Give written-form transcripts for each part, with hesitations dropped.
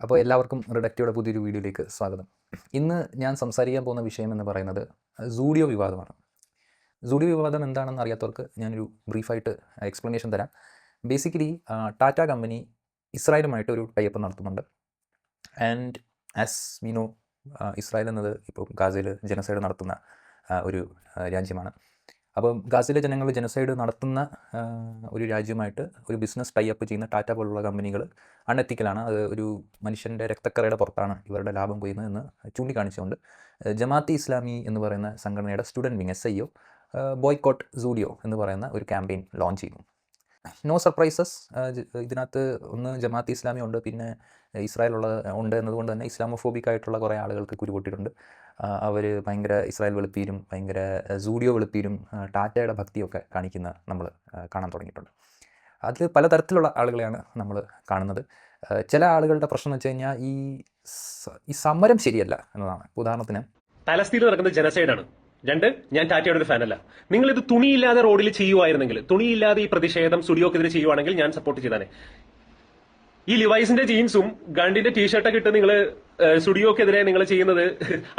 അപ്പോൾ എല്ലാവർക്കും റിഡക്റ്റിയുടെ പുതിയൊരു വീഡിയോയിലേക്ക് സ്വാഗതം. ഇന്ന് ഞാൻ സംസാരിക്കാൻ പോകുന്ന വിഷയം എന്ന് പറയുന്നത് സൂഡിയോ വിവാദമാണ്. സൂഡിയോ വിവാദം എന്താണെന്ന് അറിയാത്തവർക്ക് ഞാനൊരു ബ്രീഫായിട്ട് എക്സ്പ്ലനേഷൻ തരാം. ബേസിക്കലി ടാറ്റ കമ്പനി ഇസ്രായേലുമായിട്ട് ഒരു ടൈപ്പ് നടത്തുന്നുണ്ട്. And as we know, Israel എന്നത് ഇപ്പോൾ ഗാസയിൽ ജനസൈഡ് നടത്തുന്ന ഒരു രാജ്യമാണ്. അപ്പം ഗാസയിലെ ജനങ്ങൾ ജനസൈഡ് നടത്തുന്ന ഒരു രാജ്യമായിട്ട് ഒരു ബിസിനസ് ടൈപ്പ് ചെയ്യുന്ന ടാറ്റ പോലുള്ള കമ്പനികൾ അൺഎത്തിക്കലാണ്. അത് ഒരു മനുഷ്യൻ്റെ രക്തക്കറയുടെ പുറത്താണ് ഇവരുടെ ലാഭം കൊയ്യുന്നതെന്ന് ചൂണ്ടിക്കാണിച്ചുകൊണ്ട് ജമാഅത്തെ ഇസ്ലാമി എന്ന് പറയുന്ന സംഘടനയുടെ student wing SIO boycott Zudio എന്ന് പറയുന്ന ഒരു ക്യാമ്പയിൻ ലോഞ്ച് ചെയ്തു. No surprises. ഇതിനകത്ത് ഒന്ന് ജമാഅത്തെ ഇസ്ലാമി ഉണ്ട്, പിന്നെ ഇസ്രായേൽ ഉണ്ട് എന്നതുകൊണ്ട് തന്നെ ഇസ്ലാമോഫോബിക് ആയിട്ടുള്ള കുറേ ആളുകൾക്ക് കുരുപൊട്ടിയിട്ടുണ്ട്. അവർ ഭയങ്കര ഇസ്രായേൽ വെളുപ്പീരും ഭയങ്കര സൂഡിയോ വെളുപ്പീരും ടാറ്റയുടെ ഭക്തിയൊക്കെ കാണിക്കുന്ന നമ്മൾ കാണാൻ തുടങ്ങിയിട്ടുണ്ട്. അതിൽ പലതരത്തിലുള്ള ആളുകളെയാണ് നമ്മൾ കാണുന്നത്. ചില ആളുകളുടെ പ്രശ്നം എന്ന് വെച്ച് കഴിഞ്ഞാൽ ഈ സമരം ശരിയല്ല എന്നതാണ്. ഉദാഹരണത്തിന് പാലസ്തീനിൽ നടക്കുന്ന ജനസൈഡാണ്. രണ്ട്, ഞാൻ ടാറ്റയുടെ ഒരു ഫാനല്ല. നിങ്ങൾ ഇത് തുണിയില്ലാതെ റോഡിൽ ചെയ്യുമായിരുന്നെങ്കിൽ, തുണിയില്ലാതെ ഈ പ്രതിഷേധം സ്റ്റുഡിയോക്കെതിരെ ചെയ്യുവാണെങ്കിൽ ഞാൻ സപ്പോർട്ട് ചെയ്താനെ. ഈ ലിവൈസിന്റെ ജീൻസും ഗണ്ടിന്റെ ടീഷർട്ടൊക്കെ ഇട്ട് നിങ്ങൾ സ്റ്റുഡിയോക്കെതിരെ നിങ്ങൾ ചെയ്യുന്നത്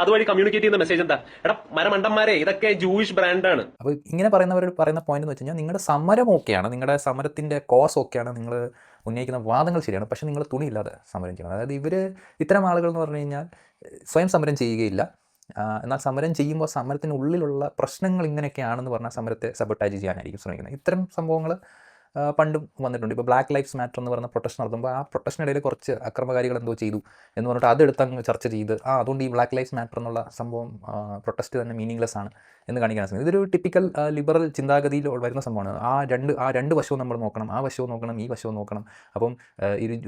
അതുവഴി കമ്മ്യൂണിക്കേറ്റ് ചെയ്യുന്ന മെസ്സേജ് എന്താ? എടാ മരമണ്ടന്മാരെ, ഇതൊക്കെ ജൂയിഷ് ബ്രാൻഡാണ്. അപ്പോൾ ഇങ്ങനെ പറയുന്നവർ പറയുന്ന പോയിന്റ് എന്ന് വെച്ച് കഴിഞ്ഞാൽ നിങ്ങളുടെ സമരം ഓക്കെയാണ്, നിങ്ങളുടെ സമരത്തിൻ്റെ കോസ് ഓക്കെയാണ്, നിങ്ങൾ ഉന്നയിക്കുന്ന വാദങ്ങൾ ശരിയാണ്, പക്ഷേ നിങ്ങൾ തുണിയില്ലാതെ സമരം ചെയ്യണം. അതായത് ഇവർ ഇത്തരം ആളുകൾ എന്ന് പറഞ്ഞു കഴിഞ്ഞാൽ സ്വയം സമരം ചെയ്യുകയില്ല, എന്നാൽ സമരം ചെയ്യുമ്പോൾ സമരത്തിനുള്ളിലുള്ള പ്രശ്നങ്ങൾ ഇങ്ങനെയൊക്കെയാണെന്ന് പറഞ്ഞാൽ സമരത്തെ സബോട്ടാജ് ചെയ്യാനായിരിക്കും ശ്രമിക്കുന്നത്. ഇത്തരം സംഭവങ്ങൾ പണ്ടും വന്നിട്ടുണ്ട്. ഇപ്പോൾ ബ്ലാക്ക് ലൈഫ്സ് മാറ്റർ എന്ന് പറയുന്ന പ്രൊട്ടസ്റ്റ് നടത്തുമ്പോൾ ആ പ്രൊട്ടസ്റ്റിനിടയിൽ കുറച്ച് അക്രമകാരികൾ എന്തോ ചെയ്തു എന്ന് പറഞ്ഞിട്ട് അതെടുത്ത് അങ്ങ് ചർച്ച ചെയ്ത് അതുകൊണ്ട് ഈ ബ്ലാക്ക് ലൈഫ്സ് മാറ്റർ എന്നുള്ള സംഭവം പ്രൊട്ടസ്റ്റ് തന്നെ മീനിങ്ലെസ് ആണ് എന്ന് കാണിക്കാൻ ശ്രമിക്കും. ഇതൊരു ടിപ്പിക്കൽ ലിബറൽ ചിന്താഗതിയിൽ വരുന്ന സംഭവമാണ്. ആ രണ്ട് വശവും നമ്മൾ നോക്കണം, ആ വശവും നോക്കണം, ഈ വശവും നോക്കണം. അപ്പം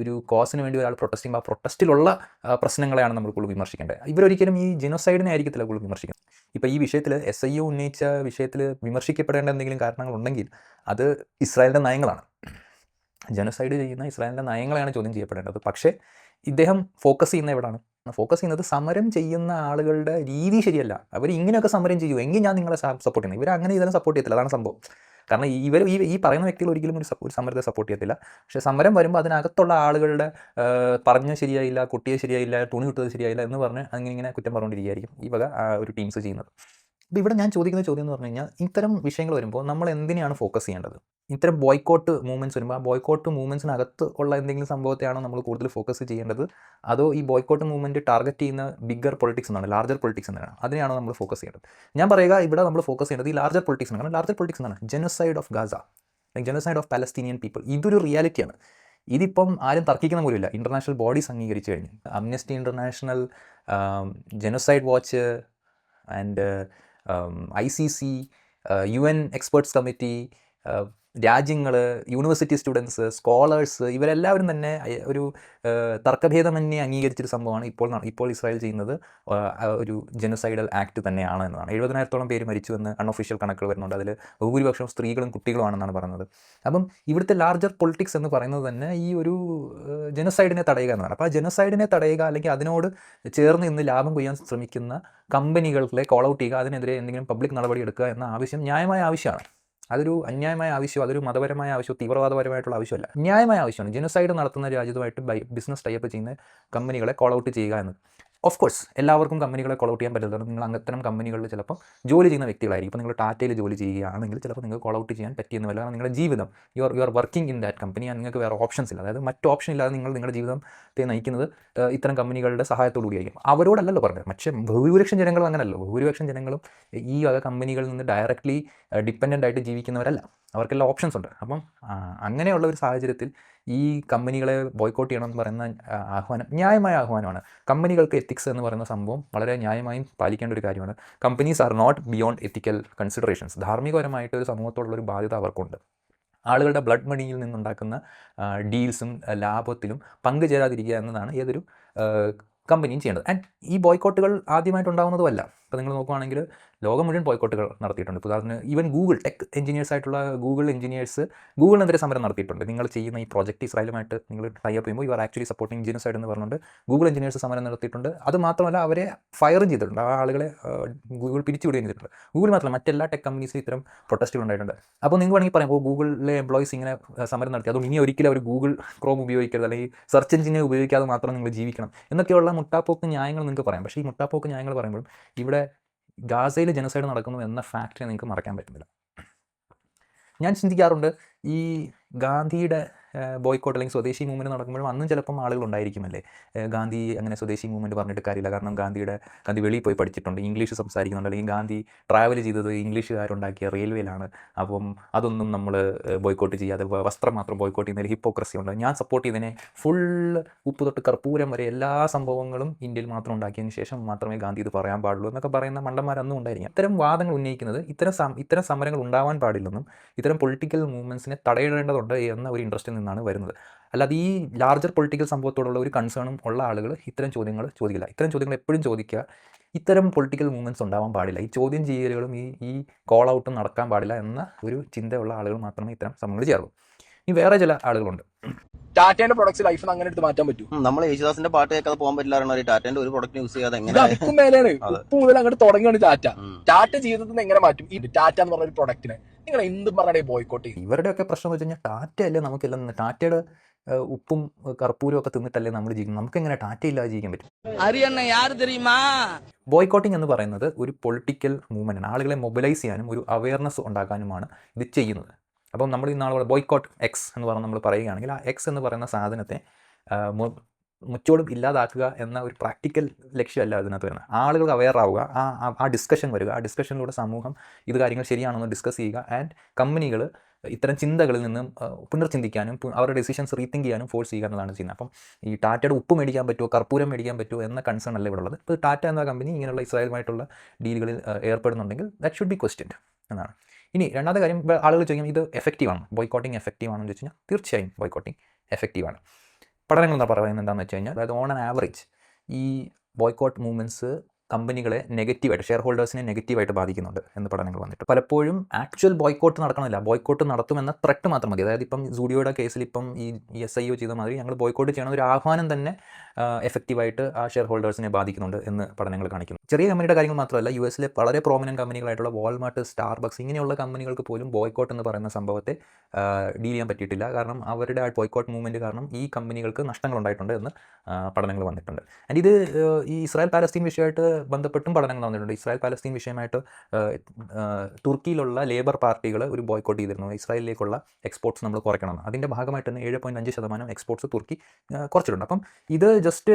ഒരു കോസിന് വേണ്ടി ഒരാൾ പ്രൊട്ടസ്റ്റ് ചെയ്യുമ്പോൾ ആ പ്രൊട്ടസ്റ്റിലുള്ള പ്രശ്നങ്ങളെയാണ് നമ്മൾ കൂടുതൽ വിമർശിക്കേണ്ടത്. ഇവരൊരിക്കലും ഈ ജനോസൈഡിനെ ആയിരിക്കത്തില്ല കൂടുതൽ വിമർശിക്കുന്നത്. ഇപ്പോൾ ഈ വിഷയത്തിൽ SIO ഉന്നയിച്ച വിഷയത്തിൽ വിമർശിക്കപ്പെടേണ്ട എന്തെങ്കിലും കാരണങ്ങളുണ്ടെങ്കിൽ അത് ഇസ്രായേലിൻ്റെ നയങ്ങളാണ്. ജനസൈഡ് ചെയ്യുന്ന ഇസ്രായേലിൻ്റെ നയങ്ങളെയാണ് ചോദ്യം ചെയ്യപ്പെടേണ്ടത്. പക്ഷേ ഇദ്ദേഹം ഫോക്കസ് ചെയ്യുന്ന എവിടെയാണ്? ഫോക്കസ് ചെയ്യുന്നത് സമരം ചെയ്യുന്ന ആളുകളുടെ രീതി ശരിയല്ല. അവർ ഇങ്ങനെയൊക്കെ സമരം ചെയ്യൂ എങ്കിൽ ഞാൻ നിങ്ങളെ സപ്പോർട്ട് ചെയ്യുന്നത്. ഇവർ അങ്ങനെ ഇതെല്ലാം സപ്പോർട്ട് ചെയ്യത്തില്ല. അതാണ് സംഭവം. കാരണം ഇവർ ഈ പറയുന്ന വ്യക്തികൾ ഒരിക്കലും ഒരു സമരത്തെ സപ്പോർട്ട് ചെയ്യത്തില്ല. പക്ഷേ സമരം വരുമ്പോൾ അതിനകത്തുള്ള ആളുകളുടെ പറഞ്ഞ ശരിയായില്ല, കുട്ടിയെ ശരിയായില്ല, തുണി ഇട്ടത് ശരിയായില്ല എന്ന് പറഞ്ഞ് അങ്ങനെ കുറ്റം പറഞ്ഞുകൊണ്ടിരിക്കുകയായിരിക്കും ഈ വക ഒരു ടീംസ് ചെയ്യുന്നത്. അപ്പോൾ ഇവിടെ ഞാൻ ചോദിക്കുന്ന ചോദ്യം എന്ന് പറഞ്ഞു കഴിഞ്ഞാൽ, ഇത്തരം വിഷയങ്ങൾ വരുമ്പോൾ നമ്മൾ എന്തിനെയാണ് ഫോക്കസ് ചെയ്യേണ്ടത്? ഇത്തരം ബോയ്ക്കോട്ട് മൂവ്മെൻറ്റ്സ് വരുമ്പോൾ ആ ബോയ്ക്കോട്ട് മൂവ്മെൻറ്റ്സിനകത്ത് ഉള്ള എന്തെങ്കിലും സംഭവത്തെയാണോ നമ്മൾ കൂടുതൽ ഫോക്കസ് ചെയ്യേണ്ടത്? അതോ ഈ ബോയ്ക്കോട്ട് മൂവ്മെൻറ്റ് ടാർഗറ്റ് ചെയ്യുന്ന ബിഗ്ഗർ പൊളിറ്റിക്സ് എന്നാണ്, ലാർജർ പൊളിറ്റിക്സ് എന്നാണ്, അതിനെയാണോ നമ്മൾ ഫോക്കസ് ചെയ്യേണ്ടത്? ഞാൻ പറയുക, ഇവിടെ നമ്മൾ ഫോക്കസ് ചെയ്യേണ്ടത് ഈ ലാർജർ പൊളിറ്റിക്സ് ആണ്. കാരണം ലാർജർ പൊളിറ്റിക്സ് എന്നാണ് ജനസൈഡ് of Gaza, ജനസൈഡ് of Palestinian people. ഇതൊരു റിയാലിറ്റിയാണ്. ഇതിപ്പം ആരും തർക്കിക്കുന്ന പോലുമില്ല. ഇൻ്റർനാഷണൽ ബോഡീസ് അംഗീകരിച്ചു കഴിഞ്ഞു. Amnesty International, genocide watch and ICC, UN experts committee, രാജ്യങ്ങൾ, യൂണിവേഴ്സിറ്റി സ്റ്റുഡൻസ്, സ്കോളേഴ്സ്, ഇവരെല്ലാവരും തന്നെ ഒരു തർക്കഭേദമന്യേ അംഗീകരിച്ചൊരു സംഭവമാണ് ഇപ്പോൾ ഇസ്രായേൽ ചെയ്യുന്നത് ഒരു ജനസൈഡൽ ആക്ട് തന്നെയാണ് എന്നതാണ്. 70,000-ഓളം പേര് മരിച്ചുവെന്ന് അൺഒഫീഷ്യൽ കണക്കുകൾ വരുന്നുണ്ട്. അതിൽ ഭൂരിപക്ഷം സ്ത്രീകളും കുട്ടികളുമാണെന്നാണ് പറയുന്നത്. അപ്പം ഇവിടുത്തെ ലാർജർ പൊളിറ്റിക്സ് എന്ന് പറയുന്നത് തന്നെ ഈ ഒരു ജനസൈഡിനെ തടയുക എന്നതാണ്. അപ്പോൾ ആ ജനസൈഡിനെ തടയുക, അല്ലെങ്കിൽ അതിനോട് ചേർന്ന് ഇന്ന് ലാഭം കൊയ്യാൻ ശ്രമിക്കുന്ന കമ്പനികളെ കോൾ ഔട്ട് ചെയ്യുക, അതിനെതിരെ എന്തെങ്കിലും പബ്ലിക് നടപടി എടുക്കുക എന്ന ആവശ്യം ന്യായമായ ആവശ്യമാണ്. അതൊരു അന്യായമായ ആവശ്യം, അതൊരു മതപരമായ ആവശ്യം, തീവ്രവാദപരമായിട്ടുള്ള ആവശ്യമല്ല, ന്യായമായ ആവശ്യമാണ്. ജനസൈഡ് നടത്തുന്ന രാജ്യത്തുമായിട്ട് ബിസിനസ് ടൈപ്പ് ചെയ്യുന്ന കമ്പനികളെ കോൾ ഔട്ട് ചെയ്യുക എന്ന്. ഓഫ് കോഴ്സ് എല്ലാവർക്കും കമ്പനികളെ കോൾ ഔട്ട് ചെയ്യാൻ പറ്റില്ല. നിങ്ങൾ അത്തരം കമ്പനികളിൽ ചിലപ്പോൾ ജോലി ചെയ്യുന്ന വ്യക്തികളായിരിക്കും. ഇപ്പോൾ നിങ്ങൾ ടാറ്റയിൽ ജോലി ചെയ്യുകയാണെങ്കിൽ ചിലപ്പോൾ നിങ്ങൾക്ക് കോൾ ഔട്ട് ചെയ്യാൻ പറ്റിയെന്ന് വല്ല. കാരണം നിങ്ങളുടെ ജീവിതം you are working in that company, നിങ്ങൾക്ക് വേറെ ഓപ്ഷൻസ് ഇല്ല. അതായത് മറ്റ് ഓപ്ഷൻ ഇല്ലാതെ നിങ്ങളുടെ ജീവിതത്തെ നയിക്കുന്നത് ഇത്തരം കമ്പനികളുടെ സഹായത്തോടു കൂടിയായിരിക്കും. അവരോടല്ലല്ലോ പറഞ്ഞത്. പക്ഷേ ഭൂരിപക്ഷം ജനങ്ങളും അങ്ങനല്ലോ. ഭൂരിപക്ഷം ജനങ്ങളും ഈ വക കമ്പനികളിൽ നിന്ന് ഡയറക്റ്റ്ലി ഡിപ്പെൻഡൻ്റ് ആയിട്ട് ജീവിക്കുന്നവരല്ല. അവർക്കെല്ലാം ഓപ്ഷൻസ് ഉണ്ട്. അപ്പം അങ്ങനെയുള്ള ഒരു സാഹചര്യത്തിൽ ഈ കമ്പനികളെ ബോയ്ക്കോട്ട് ചെയ്യണമെന്ന് പറയുന്ന ആഹ്വാനം ന്യായമായ ആഹ്വാനമാണ്. കമ്പനികൾക്ക് എത്തിക്സ് എന്ന് പറയുന്ന സംഭവം വളരെ ന്യായമായും പാലിക്കേണ്ട ഒരു കാര്യമാണ്. Companies are not beyond ethical considerations. ധാർമ്മികപരമായിട്ട് ഒരു സമൂഹത്തോടുള്ളൊരു ബാധ്യത അവർക്കുണ്ട്. ആളുകളുടെ ബ്ലഡ് മണിയിൽ നിന്നുണ്ടാക്കുന്ന ഡീൽസും ലാഭത്തിലും പങ്കുചേരാതിരിക്കുക എന്നതാണ് ഏതൊരു കമ്പനിയും ചെയ്യേണ്ടത്. ആൻഡ് ഈ ബോയ്ക്കോട്ടുകൾ ആദ്യമായിട്ടുണ്ടാകുന്നതുമല്ല. ഇപ്പോൾ നിങ്ങൾ നോക്കുകയാണെങ്കിൽ ലോകം മുഴുവൻ ബോയ്ക്കോട്ടുകൾ നടത്തിയിട്ടുണ്ട്. ഉദാഹരണത്തിന് ഈവൻ ഗൂഗിൾ ടെക് എഞ്ചിനീയേഴ്സ് ആയിട്ടുള്ള ഗൂഗിൾ എഞ്ചിനീയേഴ്സ് ഗൂഗിളിനെതിരെ സമരം നടത്തിയിട്ടുണ്ട്. നിങ്ങൾ ചെയ്യുന്ന ഈ പ്രോജക്റ്റ് ഇസ്രായേലുമായിട്ട് നിങ്ങൾ ടൈ അപ്പ് ചെയ്യുമ്പോൾ യു ആർ ആക്ച്വലി സപ്പോർട്ടിങ് ജെനോസൈഡ് എന്ന് പറഞ്ഞുകൊണ്ട് ഗൂഗിൾ എഞ്ചിനീയേഴ്സ് സമരം നടത്തിയിട്ടുണ്ട്. അത് മാത്രമല്ല അവരെ ഫയറും ചെയ്തിട്ടുണ്ട്. ആ ആളുകളെ ഗൂഗിൾ പിരിച്ചുവിടുകയും ചെയ്തിട്ടുണ്ട്. ഗൂഗിൾ മാത്രമല്ല മറ്റെല്ലാ ടെക് കമ്പനീസിലും ഇത്തരം പ്രൊട്ടസ്റ്റുകൾ ഉണ്ടായിട്ടുണ്ട്. അപ്പോൾ നിങ്ങൾ വേണമെങ്കിൽ പറയുമ്പോൾ ഗൂഗിളിലെ എംപ്ലോയീസ് ഇങ്ങനെ സമരം നടത്തി, അതുകൊണ്ട് ഇനി ഒരിക്കലും അവർ ഗൂഗിൾ ക്രോം ഉപയോഗിക്കരുത്, അല്ലെങ്കിൽ സെർച്ച് എഞ്ചിനെ ഉപയോഗിക്കാതെ മാത്രം നിങ്ങൾ ജീവിക്കണം എന്നൊക്കെയുള്ള മുട്ടാപ്പോക്ക് ന്യായങ്ങൾ നിങ്ങൾക്ക് പറയാം. പക്ഷേ ഈ മുട്ടാപ്പോക്ക് ന്യായങ്ങൾ പറയുമ്പോഴും ഇവിടെ ഗാസയിൽ ജനസൈഡ് നടക്കുന്നു എന്ന ഫാക്റ്റിനെ നിങ്ങൾക്ക് മറക്കാൻ പറ്റുന്നില്ല. ഞാൻ ചിന്തിക്കാറുണ്ട് ഈ ഗാന്ധിയുടെ ബോയ്ക്കോട്ട് അല്ലെങ്കിൽ സ്വദേശി മൂവ്മെൻറ്റ് നടക്കുമ്പോഴും അന്നും ചിലപ്പം ആളുകൾ ഉണ്ടായിരിക്കുമല്ലേ, ഗാന്ധി അങ്ങനെ സ്വദേശി മൂവ്മെൻറ്റ് പറഞ്ഞിട്ട് കാര്യമില്ല, കാരണം ഗാന്ധി വെളിയിൽ പോയി പഠിച്ചിട്ടുണ്ട്, ഇംഗ്ലീഷ് സംസാരിക്കുന്നുണ്ട്, അല്ലെങ്കിൽ ഗാന്ധി ട്രാവൽ ചെയ്തത് ഇംഗ്ലീഷുകാരുണ്ടാക്കിയ റെയിൽവേയിലാണ്, അപ്പം അതൊന്നും നമ്മൾ ബോയ്ക്കോട്ട് ചെയ്യാതെ വസ്ത്രം മാത്രം ബോയ്ക്കോട്ട് ചെയ്യുന്നതിൽ ഹിപ്പോക്രസി ഉണ്ട്. ഞാൻ സപ്പോർട്ട് ചെയ്തതിനെ ഫുൾ ഉപ്പ് തൊട്ട് കർപ്പൂരം വരെ എല്ലാ സംഭവങ്ങളും ഇന്ത്യയിൽ മാത്രം ഉണ്ടാക്കിയതിന് ശേഷം മാത്രമേ ഗാന്ധി ഇത് പറയാൻ പാടുള്ളൂ എന്നൊക്കെ പറയുന്ന മണ്ടന്മാരൊന്നും ഉണ്ടായിരിക്കും. ഇത്തരം വാദങ്ങൾ ഉന്നയിക്കുന്നത് ഇത്തരം സമരങ്ങൾ ഉണ്ടാവാൻ പാടില്ലെന്നും ഇത്തരം പൊളിറ്റിക്കൽ മൂവ്മെൻറ്റ്സിനെ തടയിടേണ്ടതുണ്ട് എന്ന ഒരു ഇൻട്രസ്റ്റിൽ നിന്നാണ് വരുന്നത്. അല്ലാതെ ഈ ലാർജർ പൊളിറ്റിക്കൽ സംഭവത്തോടുള്ള ഒരു കൺസേണും ഉള്ള ആളുകൾ ഇത്തരം ചോദ്യങ്ങൾ ചോദിക്കില്ല. ഇത്തരം ചോദ്യങ്ങൾ എപ്പോഴും ചോദിക്കുക, ഇത്തരം പൊളിറ്റിക്കൽ മൂവ്മെൻറ്റ്സ് ഉണ്ടാവാൻ പാടില്ല, ഈ ചോദ്യം ചെയ്യലുകളും ഈ കോൾ ഔട്ടും നടക്കാൻ പാടില്ല എന്ന ഒരു ചിന്തയുള്ള ആളുകൾ മാത്രമേ ഇത്തരം സംഭവങ്ങൾ ചെയ്യാറുള്ളൂ. ഇനി വേറെ ചില ആളുകളുണ്ട്, ടാറ്റയുടെ പ്രൊഡക്ട്സ് ലൈഫ് അങ്ങനെ എടുത്ത് മാറ്റാൻ പറ്റും. നമ്മൾ യേശുദാസിന്റെ പാട്ട് കേൾക്കാതെ പോകാൻ പറ്റില്ല. ടാറ്റന്റെ ഒരു പ്രൊഡക്റ്റ് യൂസ് ചെയ്യാതെ എങ്ങനെ അതിക്കും മേലെയാണ്. ഉപ്പ് മുതൽ അങ്ങോട്ട് തുടങ്ങിയാണ് ടാറ്റ ജീവിതത്തിൽ നിന്ന് എങ്ങനെ മാറ്റും ഈ ടാറ്റ എന്ന് പറഞ്ഞ ഒരു പ്രൊഡക്റ്റിനെ? നിങ്ങൾ എന്ത് പറഞ്ഞാൽ ബോയ്ക്കോട്ട് ചെയ്യും? ഇവരുടെയൊക്കെ പ്രശ്നം എന്ന് വെച്ച് കഴിഞ്ഞാൽ ടാറ്റയല്ലേ നമുക്കെല്ലാം, ടാറ്റയുടെ ഉപ്പും കർപ്പൂരും ഒക്കെ തിന്നിട്ടല്ലേ നമ്മൾ ജീവിക്കുന്നത്, നമുക്ക് എങ്ങനെ ടാറ്റ ഇല്ലാതെ ജീവിക്കാൻ പറ്റും? ബോയ്ക്കോട്ടിംഗ് എന്ന് പറയുന്നത് ഒരു പൊളിറ്റിക്കൽ മൂവ്മെൻറ്റാണ്. ആളുകളെ മൊബിലൈസ് ചെയ്യാനും ഒരു അവയർനെസ് ഉണ്ടാക്കാനുമാണ് ഇത് ചെയ്യുന്നത്. അപ്പം നമ്മൾ ഈ നാളെ ബോയ്ക്കോട്ട് എക്സ് എന്ന് പറഞ്ഞ് നമ്മൾ പറയുകയാണെങ്കിൽ ആ എക്സ് എന്ന് പറയുന്ന സാധനത്തെ മുച്ചോടും ഇല്ലാതാക്കുക എന്ന ഒരു പ്രാക്ടിക്കൽ ലക്ഷ്യമല്ല അതിനകത്ത് വരുന്നത്. ആളുകൾക്ക് അവെയർ ആവുക, ആ ഡിസ്കഷൻ വരിക, ആ ഡിസ്കഷനിലൂടെ സമൂഹം ഇത് കാര്യങ്ങൾ ശരിയാണെന്ന് ഡിസ്കസ് ചെയ്യുക, ആൻഡ് കമ്പനികൾ ഇത്തരം ചിന്തകളിൽ നിന്നും പുനർചിന്തിക്കാനും അവരുടെ ഡെസിഷൻസ് റീതിങ്ക് ചെയ്യാനും ഫോഴ്സ് ചെയ്യുക എന്നതാണ് ചെയ്യുന്നത്. അപ്പം ഈ ടാറ്റയുടെ ഉപ്പ് മേടിക്കാൻ പറ്റുമോ, കർപ്പൂരം മേടിക്കാൻ പറ്റുമോ എന്ന കൺസേൺ അല്ല ഇവിടെ ഉള്ളത്. ഇപ്പോൾ ടാറ്റ എന്ന കമ്പനി ഇങ്ങനെയുള്ള ഇസ്രായേലുമായിട്ടുള്ള ഡീലുകളിൽ ഏർപ്പെടുന്നുണ്ടെങ്കിൽ ദാറ്റ് ഷുഡ് ബി ക്വസ്റ്റ്യൻഡ് എന്നാണ്. ഇനി രണ്ടാമത്തെ കാര്യം, ആളുകൾ ചോദിക്കും ഇത് എഫക്റ്റീവാണ്, ബോയ്ക്കോട്ടിംഗ് എഫക്റ്റീവാണെന്ന് ചോദിച്ചു കഴിഞ്ഞാൽ തീർച്ചയായും ബോയ്ക്കോട്ടിംഗ് എഫക്റ്റീവാണ്. പഠനങ്ങൾ എന്താ പറയുന്നത് എന്താണെന്ന് വെച്ച് കഴിഞ്ഞാൽ, അതായത് ഓൺ ആൻ ആവറേജ് ഈ ബോയ്ക്കോട്ട് മൂവ്മെൻറ്റ്സ് കമ്പനികളെ നെഗറ്റീവായിട്ട്, ഷെയർ ഹോൾഡേഴ്സിനെ നെഗറ്റീവായിട്ട് ബാധിക്കുന്നുണ്ട് എന്ന് പഠനങ്ങൾ വന്നിട്ട്. പലപ്പോഴും ആക്ച്വൽ ബോയ്ക്കോട്ട് നടക്കണമില്ല, ബോയ്ക്കോട്ട് നടത്തുമെന്ന ത്രെട്ട് മാത്രം മതി. അതായത് ഇപ്പം സൂഡിയോയുടെ കേസിൽ ഇപ്പം ഈ SIO ചെയ്ത മാതിരി ഞങ്ങൾ ബോയ്ക്കോട്ട് ചെയ്യണം ഒരു ആഹ്വാനം തന്നെ എഫക്റ്റീവായിട്ട് ആ ഷെയർ ഹോൾഡേഴ്സിനെ ബാധിക്കുന്നുണ്ട് എന്ന് പഠനങ്ങൾ കാണിക്കുന്നു. ചെറിയ കമ്പനിയുടെ കാര്യങ്ങൾ മാത്രമല്ല, US വളരെ പ്രോമിനൻറ്റ് കമ്പനികളായിട്ടുള്ള വാൾമാർട്ട്, സ്റ്റാർബക്സ് ഇങ്ങനെയുള്ള കമ്പനികൾക്ക് പോലും ബോയ്ക്കോട്ട് എന്ന് പറയുന്ന സംഭവത്തെ ഡീൽ ചെയ്യാൻ പറ്റിയിട്ടില്ല. കാരണം അവരുടെ ആ ബോയ്ക്കോട്ട് മൂവ്മെൻറ്റ് കാരണം ഈ കമ്പനികൾക്ക് നഷ്ടങ്ങളുണ്ടായിട്ടുണ്ട് എന്ന് പഠനങ്ങൾ വന്നിട്ടുണ്ട്. ആൻഡ് ഇത് ഈ ഇസ്രായേൽ പാലസ്തീൻ വിഷയമായിട്ട് ബന്ധപ്പെട്ടും പഠനങ്ങൾ നടന്നിട്ടുണ്ട്. ഇസ്രായേൽ പാലസ്തീൻ വിഷയമായിട്ട് തുർക്കിയിലുള്ള ലേബർ പാർട്ടികൾ ഒരു ബോയ്ക്കോട്ട് ചെയ്തിരുന്നു, ഇസ്രായേലിലേക്കുള്ള എക്സ്പോർട്ട്സ് നമ്മൾ കുറയ്ക്കണമെന്ന്. അതിൻ്റെ ഭാഗമായിട്ട് തന്നെ 7.5% എക്സ്പോർട്ട്സ് തുർക്കി കുറച്ചിട്ടുണ്ട്. അപ്പം ഇത് ജസ്റ്റ്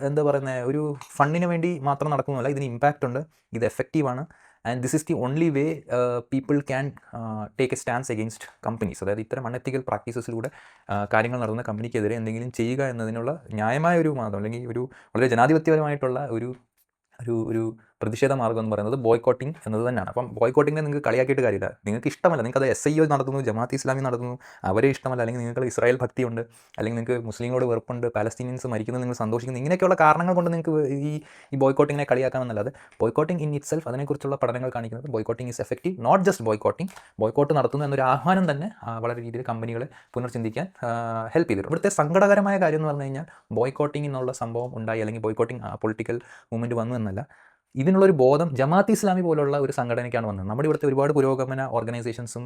എന്താ പറയുന്നത്, ഒരു ഫണ്ടിന് വേണ്ടി മാത്രം നടക്കുന്നതല്ല, ഇതിന് ഇമ്പാക്റ്റ് ഉണ്ട്, ഇത് എഫക്റ്റീവാണ്. And this is the only way people can take a stance against companies. അതായത് ഇത്തരം അൺഎത്തിക്കൽ പ്രാക്ടീസസിലൂടെ കാര്യങ്ങൾ നടത്തുന്ന കമ്പനിക്കെതിരെ എന്തെങ്കിലും ചെയ്യുക എന്നതിനുള്ള ന്യായമായ ഒരു മാർഗ്ഗം, അല്ലെങ്കിൽ ഒരു വളരെ ജനാധിപത്യപരമായിട്ടുള്ള ഒരു പ്രതിഷേധ മാർഗ്ഗം എന്ന് പറയുന്നത് ബോയ്ക്കോട്ടിംഗ് എന്നത് തന്നെയാണ്. അപ്പം ബോയ്ക്കോട്ടിങ്ങിനെ നിങ്ങൾക്ക് കളിയാക്കിയിട്ട് കാര്യമില്ല. നിങ്ങൾക്ക് ഇഷ്ടമല്ല, നിങ്ങൾക്ക് അത് SIO നടത്തുന്നു, ജമാഅത്ത് ഇസ്ലാമി നടത്തുന്നു, അവരെ ഇഷ്ടമല്ല, അല്ലെങ്കിൽ നിങ്ങൾക്ക് ഇസ്രായേൽ ഭക്തിയുണ്ട്, അല്ലെങ്കിൽ നിങ്ങൾക്ക് മുസ്ലിങ്ങളോട് വെറുപ്പുണ്ട്, പാലസ്തീനിയൻസ് മരിക്കുന്നത് നിങ്ങൾ സന്തോഷിക്കുന്നു, ഇങ്ങനെയൊക്കെയുള്ള കാരണങ്ങൾ കൊണ്ട് നിങ്ങൾക്ക് ഈ ബോയ്ക്കോട്ടിങ്ങിനെ കളിയാക്കാമെന്നല്ലാതെ ബോയ്ക്കോട്ടിംഗ് ഇൻ ഇറ്റ് സെൽഫ്, അതിനെക്കുറിച്ചുള്ള പഠനങ്ങൾ കാണിക്കുന്നത് boycotting is effective, not just boycott നടത്തുന്നു എന്നൊരു ആഹ്വാനം തന്നെ വളരെ രീതിയിൽ കമ്പനികളെ പുനർചിന്തിക്കാൻ ഹെൽപ്പ് ചെയ്തിട്ടുണ്ട്. ഇവിടുത്തെ സങ്കടകരമായ കാര്യം എന്ന് പറഞ്ഞു കഴിഞ്ഞാൽ ബോയ്ക്കോട്ടിംഗ് എന്നുള്ള സംഭവം ഉണ്ടായി, അല്ലെങ്കിൽ ബോയ്ക്കോട്ടിംഗ് പൊളിറ്റിക്കൽ മൂവ്മെൻറ്റ് വന്നു എന്നല്ല, ഇതിനുള്ളൊരു ബോധം ജമാഅത്ത് ഇസ്ലാമി പോലുള്ള ഒരു സംഘടനയ്ക്കാണ് വന്നത്. നമ്മുടെ ഇവിടുത്തെ ഒരുപാട് പുരോഗമന ഓർഗനൈസേഷൻസും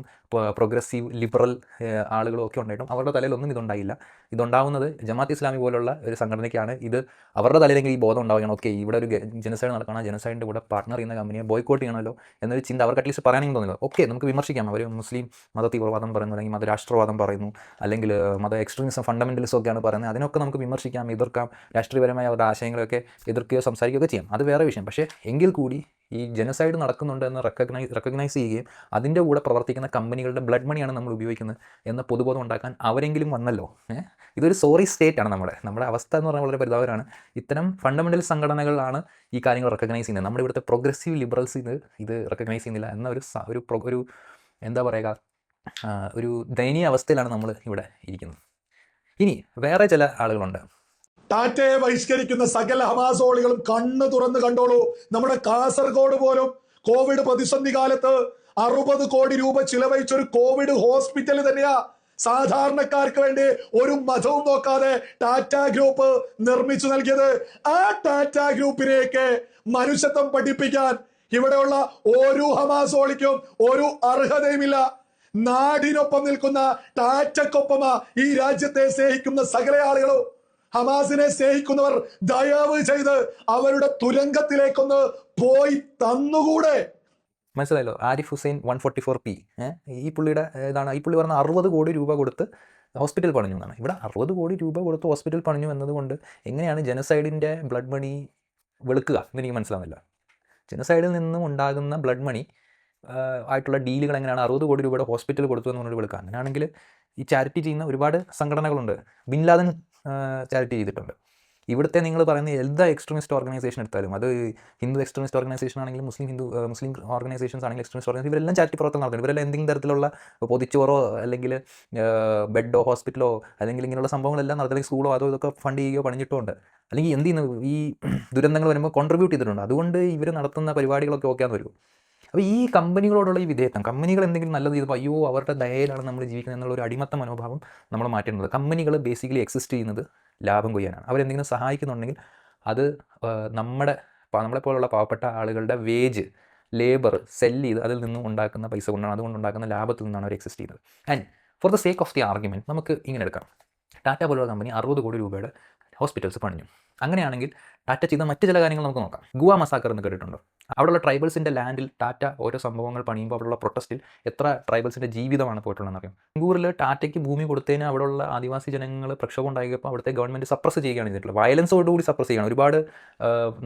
പ്രോഗ്രസീവ് ലിബറൽ ആളുകളും ഒക്കെ ഉണ്ടായിട്ടും അവരുടെ തലയിലൊന്നും ഇതുണ്ടായില്ല. ഇതുണ്ടാവുന്നത് ജമാഅത്ത് ഇസ്ലാമി പോലുള്ള ഒരു സംഘടനയ്ക്കാണ്. ഇത് അവരുടെ തലയിലെങ്കിൽ ഈ ബോധം ഉണ്ടാവുകയാണ്, ഓക്കെ ഇവിടെ ഒരു ജനസൈഡ് നടക്കണം, ജനസൈഡിൻ്റെ കൂടെ പാർട്ണർ ചെയ്യുന്ന കമ്പനിയെ ബോയ്ക്കോട്ട് ചെയ്യണമല്ലോ എന്നൊരു ചിന്ത അവർക്ക് അറ്റ്ലീസ്റ്റ് പറയാനെങ്കിലും തോന്നില്ല. ഓക്കെ, നമുക്ക് വിമർശിക്കാം, അവർ മുസ്ലിം മത തീവ്രവാദം പറയുന്നു, അല്ലെങ്കിൽ മതരാഷ്ട്രവാദം പറയുന്നു, അല്ലെങ്കിൽ മത എക്സ്ട്രീമിസം ഫണ്ടമെൻ്റലിസം ഒക്കെയാണ് പറയുന്നത്, അതിനൊക്കെ നമുക്ക് വിമർശിക്കാം, എതിർക്കാം, രാഷ്ട്രീയപരമായ അവരുടെ ആശയങ്ങളൊക്കെ എതിർക്കുകയോ സംസാരിക്കുകയൊക്കെ ചെയ്യാം, അത് വേറെ വിഷയം. പക്ഷേ എങ്കിൽ കൂടി ഈ ജനസൈഡ് നടക്കുന്നുണ്ട് എന്ന് റെക്കഗ്നൈസ് ചെയ്യുകയും അതിൻ്റെ കൂടെ പ്രവർത്തിക്കുന്ന കമ്പനികളുടെ ബ്ലഡ് മണിയാണ് നമ്മൾ ഉപയോഗിക്കുന്നത് എന്ന പൊതുബോധം ഉണ്ടാക്കാൻ അവരെങ്കിലും വന്നല്ലോ. ഇതൊരു സോറി സ്റ്റേറ്റ് ആണ് നമ്മുടെ അവസ്ഥ എന്ന് പറഞ്ഞാൽ വളരെ പരിതാപകരമാണ്. ഇത്തരം ഫണ്ടമെൻ്റൽ സംഘടനകളാണ് ഈ കാര്യങ്ങൾ റെക്കഗ്നൈസ് ചെയ്യുന്നത്. നമ്മുടെ ഇവിടുത്തെ പ്രോഗ്രസീവ് ലിബറൽസ് ഇത് റെക്കഗ്നൈസ് ചെയ്യുന്നില്ല എന്ന ഒരു എന്താ പറയുക, ഒരു ദയനീയ അവസ്ഥയിലാണ് നമ്മൾ ഇവിടെ ഇരിക്കുന്നത്. ഇനി വേറെ ചില ആളുകളുണ്ട്. ടാറ്റയെ ബഹിഷ്കരിക്കുന്ന സകല ഹമാസോളികളും കണ്ണ് തുറന്ന് കണ്ടോളൂ. നമ്മുടെ കാസർഗോഡ് പോലും കോവിഡ് പ്രതിസന്ധി കാലത്ത് 60 കോടി രൂപ ചിലവഴിച്ച ഒരു കോവിഡ് ഹോസ്പിറ്റൽ തന്നെയാ സാധാരണക്കാർക്ക് വേണ്ടി ഒരു മതവും നോക്കാതെ ടാറ്റ ഗ്രൂപ്പ് നിർമ്മിച്ചു നൽകിയത്. ആ ടാറ്റ ഗ്രൂപ്പിലേക്ക് മനുഷ്യത്വം പഠിപ്പിക്കാൻ ഇവിടെയുള്ള ഓരോ ഹമാസോളിക്കും ഒരു അർഹതയുമില്ല. നാടിനൊപ്പം നിൽക്കുന്ന ടാറ്റക്കൊപ്പമാ ഈ രാജ്യത്തെ സ്നേഹിക്കുന്ന സകല ആളുകളും. ഹമാസിനെ സ്നേഹിക്കുന്നവർ ദയവ് ചെയ്ത് അവരുടെ തുരങ്കത്തിലേക്കൊന്ന് പോയി തന്നുകൂടെ? മനസ്സിലായല്ലോ. ആരിഫ് ഹുസൈൻ 144P, ഈ പുള്ളിയുടെ ഈ പുള്ളി പറഞ്ഞ 60 കോടി രൂപ കൊടുത്ത് ഹോസ്പിറ്റൽ പണിഞ്ഞു എന്നാണ്. ഇവിടെ 60 കോടി രൂപ കൊടുത്ത് ഹോസ്പിറ്റൽ പണിഞ്ഞു എന്നതുകൊണ്ട് എങ്ങനെയാണ് ജനസൈഡിൻ്റെ ബ്ലഡ് മണി വെളുക്കുക എന്നെനിക്ക് മനസ്സിലാവുന്നില്ല. ജനസൈഡിൽ നിന്നും ഉണ്ടാകുന്ന ബ്ലഡ് മണി ആയിട്ടുള്ള ഡീലുകൾ എങ്ങനെയാണ് 60 കോടി രൂപയുടെ ഹോസ്പിറ്റൽ കൊടുത്തു എന്ന് പറഞ്ഞിട്ട് വെളുക്കുക? അങ്ങനെയാണെങ്കിൽ ഈ ചാരിറ്റി ചെയ്യുന്ന ഒരുപാട് സംഘടനകളുണ്ട്. ബിൻ ലാദൻ ചാരിറ്റി ചെയ്തിട്ടുണ്ട്. ഇവിടുത്തെ നിങ്ങൾ പറയുന്ന എല്ലാ എക്സ്ട്രീമിസ്റ്റ് ഓർഗനൈസേഷൻ എടുത്താലും, അത് ഹിന്ദു എക്സ്ട്രീമിസ്റ്റ് ഓർഗനൈസേഷൻ ആണെങ്കിലും മുസ്ലിം ഓർഗനൈസേഷൻസ് ആണെങ്കിലും എക്സ്ട്രീമിസ്റ്റ് ഓർഗനൈസേഷൻ, ഇവരെല്ലാം ചാരിറ്റി പ്രവർത്തനം നടത്തുന്നു. ഇവരെല്ലാം എന്തെങ്കിലും തരത്തിലുള്ള പൊതിച്ചോറോ അല്ലെങ്കിൽ ബെഡോ ഹോസ്പിറ്റലോ അല്ലെങ്കിൽ ഇങ്ങനെയുള്ള സംഭവങ്ങളെല്ലാം നടത്തുന്ന സ്കൂളോ അതോ ഇതൊക്കെ ഫണ്ട് ചെയ്യുകയോ പണിഞ്ഞിട്ടുണ്ട്. അല്ലെങ്കിൽ എന്ത് ചെയ്യുന്നു, ഈ ദുരന്തങ്ങൾ വരുമ്പോൾ കോൺട്രിബ്യൂട്ട് ചെയ്തിട്ടുണ്ട്. അതുകൊണ്ട് ഇവർ നടത്തുന്ന പരിപാടികളൊക്കെ ഓക്കെയാന്ന് വരും. അപ്പോൾ ഈ കമ്പനികളോടുള്ള ഈ വിധേയത്വം, കമ്പനികൾ എന്തെങ്കിലും നല്ലത് ചെയ്തപ്പോൾ അയ്യോ അവരുടെ ദയയിലാണ് നമ്മൾ ജീവിക്കുന്നത് എന്നുള്ള ഒരു അടിമത്ത മനോഭാവം നമ്മൾ മാറ്റേണ്ടത്. കമ്പനികൾ ബേസിക്കലി എക്സിസ്റ്റ് ചെയ്യുന്നത് ലാഭം കൊയ്യാനാണ്. അവരെന്തെങ്കിലും സഹായിക്കുന്നുണ്ടെങ്കിൽ അത് നമ്മളെപ്പോലുള്ള പാവപ്പെട്ട ആളുകളുടെ വേജ്, ലേബർ സെല്ല് ചെയ്ത് അതിൽ നിന്നും ഉണ്ടാക്കുന്ന പൈസ കൊണ്ടാണ്, അതുകൊണ്ട് ഉണ്ടാക്കുന്ന ലാഭത്തിൽ നിന്നാണ് അവർ എക്സിസ്റ്റ് ചെയ്യുന്നത്. And for the sake of the argument നമുക്ക് ഇങ്ങനെ എടുക്കാം. ടാറ്റ പോലുള്ള കമ്പനി 60 കോടി രൂപയുടെ ഹോസ്പിറ്റൽസ് പണിഞ്ഞു. അങ്ങനെയാണെങ്കിൽ ടാറ്റ ചെയ്ത മറ്റ് ചില കാര്യങ്ങൾ നമുക്ക് നോക്കാം. ഗുവ മസാക്കർ എന്ന് കേട്ടിട്ടുണ്ടോ? അവിടെയുള്ള ട്രൈബൽസിൻ്റെ ലാൻഡിൽ ടാറ്റ ഓരോ സംഭവങ്ങൾ പണിയുമ്പോൾ അവിടെയുള്ള പ്രൊട്ടസ്റ്റിൽ എത്ര ട്രൈബൽസിൻ്റെ ജീവിതമാണ് പോയിട്ടുള്ളതെന്ന് അറിയാം. ഗൂറിൽ ടാറ്റയ്ക്ക് ഭൂമി കൊടുത്തതിന് അവിടെയുള്ള ആദിവാസി ജനങ്ങൾ പ്രക്ഷോഭം ഉണ്ടാക്കിയപ്പോൾ അവിടുത്തെ ഗവൺമെൻറ് സപ്രസ് ചെയ്യുകയാണ് ചെയ്തിട്ടുള്ളത്. വയലൻസോടുകൂടി സപ്രസ് ചെയ്യുകയാണ്. ഒരുപാട്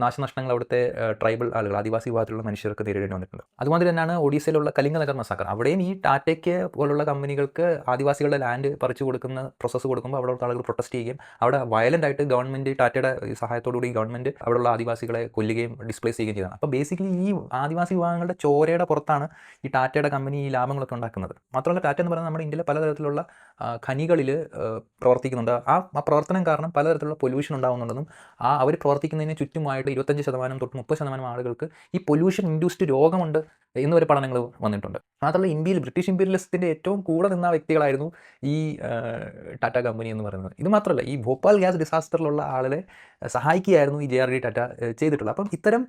നാശനഷ്ടങ്ങൾ അവിടുത്തെ ട്രൈബൽ ആളുകൾ, ആദിവാസി വിഭാഗത്തിലുള്ള മനുഷ്യർക്ക് നേരിടേണ്ടി വന്നിട്ടുണ്ട്. അതുമാതിരി തന്നെയാണ് ഒഡീസയിലുള്ള കലിംഗനഗർ മസാക്കർ. അവിടെയും ഈ ടാറ്റയ്ക്ക് പോലുള്ള കമ്പനികൾക്ക് ആദിവാസികളുടെ ലാൻഡ് പറിച്ചു കൊടുക്കുന്ന പ്രോസസ്സ് കൊടുക്കുമ്പോൾ അവിടെയുള്ള ആളുകൾ പ്രൊട്ടസ്റ്റ് ചെയ്യുകയും അവിടെ വയലൻ്റ് ആയിട്ട് ഗവൺമെൻറ്, ടാറ്റയുടെ സഹായത്തോടുകൂടി ഗവൺമെൻറ് അവിടെയുള്ള ആദിവാസികളെ കൊല്ലുകയും ഡിസ്പ്ലേസ് ചെയ്യുകയും ചെയ്തതാണ്. അപ്പോൾ ബേസിക്കലി ഈ ആദിവാസി വിഭാഗങ്ങളുടെ ചോരയുടെ പുറത്താണ് ഈ ടാറ്റയുടെ കമ്പനി ഈ ലാഭങ്ങളൊക്കെ ഉണ്ടാക്കുന്നത്. മാത്രമല്ല ടാറ്റ എന്ന് പറയുന്നത് നമ്മുടെ ഇന്ത്യയിലെ പലതരത്തിലുള്ള ഖനികളിൽ പ്രവർത്തിക്കുന്നുണ്ട്. ആ പ്രവർത്തനം കാരണം പലതരത്തിലുള്ള പൊല്യൂഷൻ ഉണ്ടാകുന്നുണ്ടെന്നും അവർ പ്രവർത്തിക്കുന്നതിന് ചുറ്റുമായിട്ട് 25% തൊട്ട് 30% ആളുകൾക്ക് ഈ പൊല്യൂഷൻ ഇൻഡ്യൂസ്ഡ് രോഗമുണ്ട് എന്നുവരെ പഠനങ്ങൾ വന്നിട്ടുണ്ട്. മാത്രമല്ല ഇന്ത്യയിൽ ബ്രിട്ടീഷ് ഇമ്പീരിയലിസത്തിൻ്റെ ഏറ്റവും കൂടെ നിന്ന വ്യക്തികളായിരുന്നു ഈ ടാറ്റ കമ്പനി എന്ന് പറയുന്നത്. ഇത് മാത്രമല്ല ഈ ഭോപ്പാൽ ഗ്യാസ് ഡിസാസ്റ്ററിലുള്ള ആളുകളെ സഹായിക്കുകയായിരുന്നു ഈ JRD ടാറ്റ ചെയ്തിട്ടുള്ളത്. അപ്പം ഇത്തരം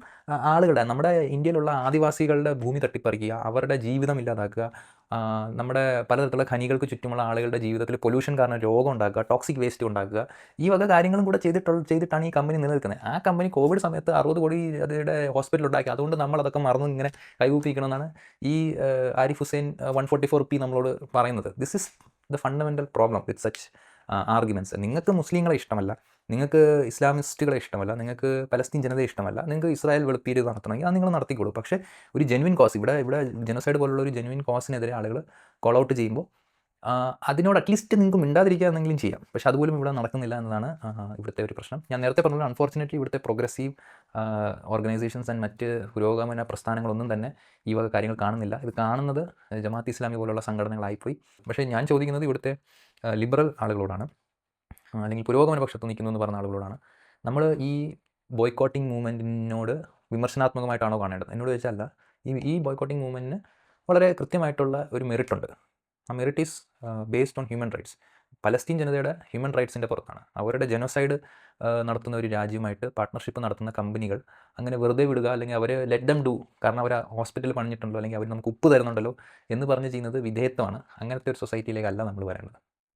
ആളുകളുടെ, നമ്മുടെ ഇന്ത്യയിലുള്ള ആദിവാസികളുടെ ഭൂമി തട്ടിപ്പറിക്കുക, അവരുടെ ജീവിതം ഇല്ലാതാക്കുക, നമ്മുടെ പലതരത്തിലുള്ള ഖനികൾക്ക് ചുറ്റുമുള്ള ആളുകളുടെ ജീവിതത്തിൽ പൊല്യൂഷൻ കാരണം രോഗം ഉണ്ടാക്കുക, ടോക്സിക് വേസ്റ്റ് ഉണ്ടാക്കുക, ഈ വക കാര്യങ്ങളും കൂടെ ചെയ്തിട്ടാണ് ഈ കമ്പനി നിലനിൽക്കുന്നത്. ആ കമ്പനി കോവിഡ് സമയത്ത് 60 കോടി അതിയുടെ ഹോസ്പിറ്റൽ ഉണ്ടാക്കി. അതുകൊണ്ട് നമ്മളതൊക്കെ മറന്നു ഇങ്ങനെ കൈകൂപ്പിക്കണമെന്നാണ് ഈ ആരിഫ് ഹുസൈൻ 144P നമ്മളോട് പറയുന്നത്. This is the fundamental problem with such arguments. നിങ്ങൾക്ക് മുസ്ലിങ്ങളെ ഇഷ്ടമല്ല, നിങ്ങൾക്ക് ഇസ്ലാമിസ്റ്റുകളെ ഇഷ്ടമല്ല, നിങ്ങൾക്ക് പലസ്തീൻ ജനതയെ ഇഷ്ടമല്ല, നിങ്ങൾക്ക് ഇസ്രായേൽ വെളുപ്പീര് നടത്തണമെങ്കിൽ അത് നിങ്ങൾ നടത്തിക്കോളൂ. പക്ഷേ ഒരു ജെനുവിൻ കോസ്, ഇവിടെ ജനസൈഡ് പോലുള്ള ഒരു ജെനുവിൻ കോസിനെതിരെ ആളുകൾ കോൾ ഔട്ട് ചെയ്യുമ്പോൾ അതിനോട് അറ്റ്ലീസ്റ്റ് നിങ്ങൾക്ക് മിണ്ടാതിരിക്കാമെന്നെങ്കിലും ചെയ്യാം. പക്ഷേ അതുപോലും ഇവിടെ നടക്കുന്നില്ല എന്നതാണ് ഇവിടുത്തെ ഒരു പ്രശ്നം. ഞാൻ നേരത്തെ പറഞ്ഞത് അൺഫോർച്ചുനേറ്റ്ലി ഇവിടുത്തെ പ്രോഗ്രസീവ് ഓർഗനൈസേഷൻസ് ആൻഡ് മറ്റ് പുരോഗമന പ്രസ്ഥാനങ്ങളൊന്നും തന്നെ ഈ വക കാര്യങ്ങൾ കാണുന്നില്ല. ഇത് കാണുന്നത് ജമാഅത്ത് ഇസ്ലാമി പോലുള്ള സംഘടനകളായിപ്പോയി. പക്ഷേ ഞാൻ ചോദിക്കുന്നത് ഇവിടുത്തെ ലിബറൽ ആളുകളോടാണ്, അല്ലെങ്കിൽ പുരോഗമന പക്ഷത്ത് നിൽക്കുന്നു എന്ന് പറഞ്ഞ ആളുകളോടാണ്. നമ്മൾ ഈ ബോയ്ക്കോട്ടിംഗ് മൂവ്മെൻറ്റിനോട് വിമർശനാത്മകമായിട്ടാണോ കാണേണ്ടത്? എന്നോട് ചോദിച്ചാൽ ഈ ബോയ്ക്കോട്ടിംഗ് മൂവ്മെൻറ്റിന് വളരെ കൃത്യമായിട്ടുള്ള ഒരു മെറിറ്റ് ഉണ്ട്. ആ merit is based on human rights. Palestine ജനതയുടെ ഹ്യൂമൻ റൈറ്റ്സിൻ്റെ പുറത്താണ്. അവരുടെ ജനോസൈഡ് നടത്തുന്ന ഒരു രാജ്യമായിട്ട് പാർട്ട്ണർഷിപ്പ് നടത്തുന്ന കമ്പനികൾ അങ്ങനെ വെറുതെ വിടുക, അല്ലെങ്കിൽ അവർ ലെറ്റ് ദം ഡു, കാരണം അവർ ഹോസ്പിറ്റൽ പണിഞ്ഞിട്ടുണ്ടല്ലോ അല്ലെങ്കിൽ അവർ നമുക്ക് ഉപ്പ് തരുന്നുണ്ടല്ലോ എന്ന് പറഞ്ഞ് ചെയ്യുന്നത് വിധേയത്വമാണ്. അങ്ങനത്തെ ഒരു സൊസൈറ്റിയിലേക്കല്ല നമ്മൾ വരേണ്ടത്.